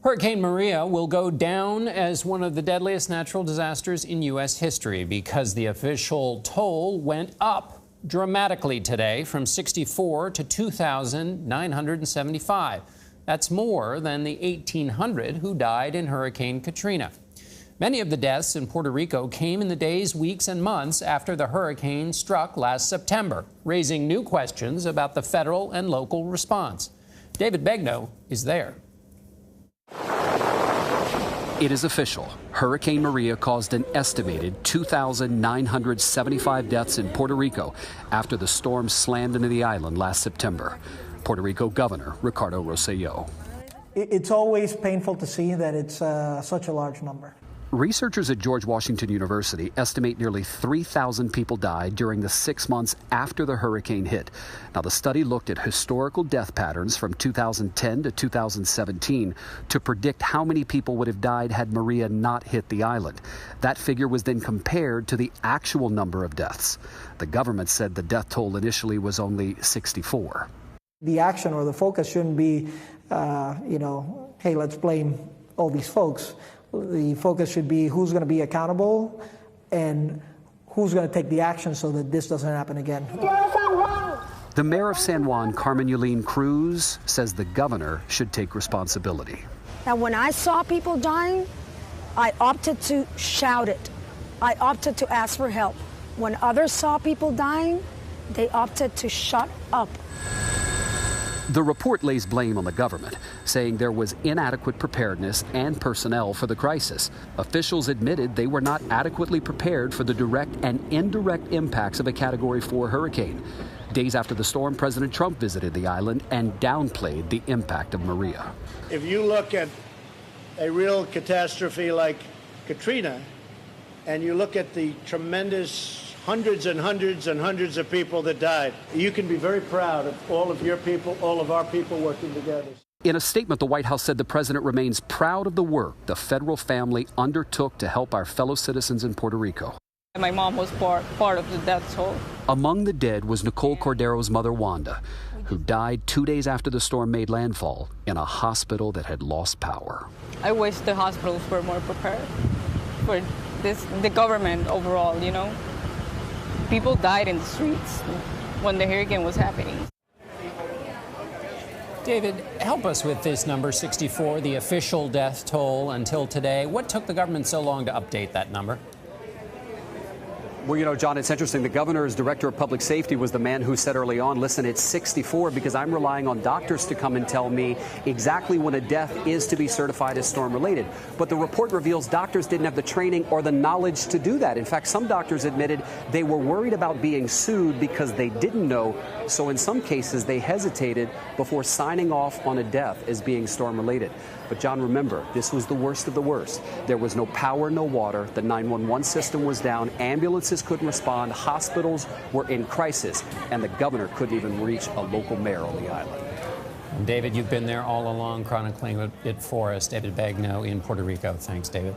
Hurricane Maria will go down as one of the deadliest natural disasters in U.S. history because the official toll went up dramatically today from 64 to 2,975. That's more than the 1,800 who died in Hurricane Katrina. Many of the deaths in Puerto Rico came in the days, weeks, and months after the hurricane struck last September, raising new questions about the federal and local response. David Begnaud is there. It is official. Hurricane Maria caused an estimated 2,975 deaths in Puerto Rico after the storm slammed into the island last September. Puerto Rico Governor Ricardo Rosselló. It's always painful to see that it's such a large number. Researchers at George Washington University estimate nearly 3,000 people died during the 6 months after the hurricane hit. Now, the study looked at historical death patterns from 2010 to 2017 to predict how many people would have died had Maria not hit the island. That figure was then compared to the actual number of deaths. The government said the death toll initially was only 64. The action or the focus shouldn't be, hey, let's blame all these folks. The focus should be who's going to be accountable and who's going to take the action so that this doesn't happen again. The mayor of San Juan, Carmen Yulín Cruz, says the governor should take responsibility. Now, when I saw people dying, I opted to shout it. I opted to ask for help. When others saw people dying, they opted to shut up. The report lays blame on the government, saying there was inadequate preparedness and personnel for the crisis. Officials admitted they were not adequately prepared for the direct and indirect impacts of a Category 4 hurricane. Days after the storm, President Trump visited the island and downplayed the impact of Maria. If you look at a real catastrophe like Katrina, and you look at the tremendous hundreds and hundreds and hundreds of people that died, you can be very proud of all of your people, all of our people working together. In a statement, the White House said the president remains proud of the work the federal family undertook to help our fellow citizens in Puerto Rico. My mom was part of the death toll. Among the dead was Nicole Cordero's mother, Wanda, who died 2 days after the storm made landfall in a hospital that had lost power. I wish the hospitals were more prepared for this, the government overall, People died in the streets when the hurricane was happening. David, help us with this number 64, the official death toll until today. What took the government so long to update that number? Well, John, it's interesting. The governor's director of public safety was the man who said early on, listen, it's 64 because I'm relying on doctors to come and tell me exactly when a death is to be certified as storm-related. But the report reveals doctors didn't have the training or the knowledge to do that. In fact, some doctors admitted they were worried about being sued because they didn't know. So in some cases, they hesitated before signing off on a death as being storm-related. But John, remember, this was the worst of the worst. There was no power, no water. The 911 system was down. Ambulances couldn't respond. Hospitals were in crisis. And the governor couldn't even reach a local mayor on the island. David, you've been there all along chronicling it for us. David Begnaud in Puerto Rico. Thanks, David.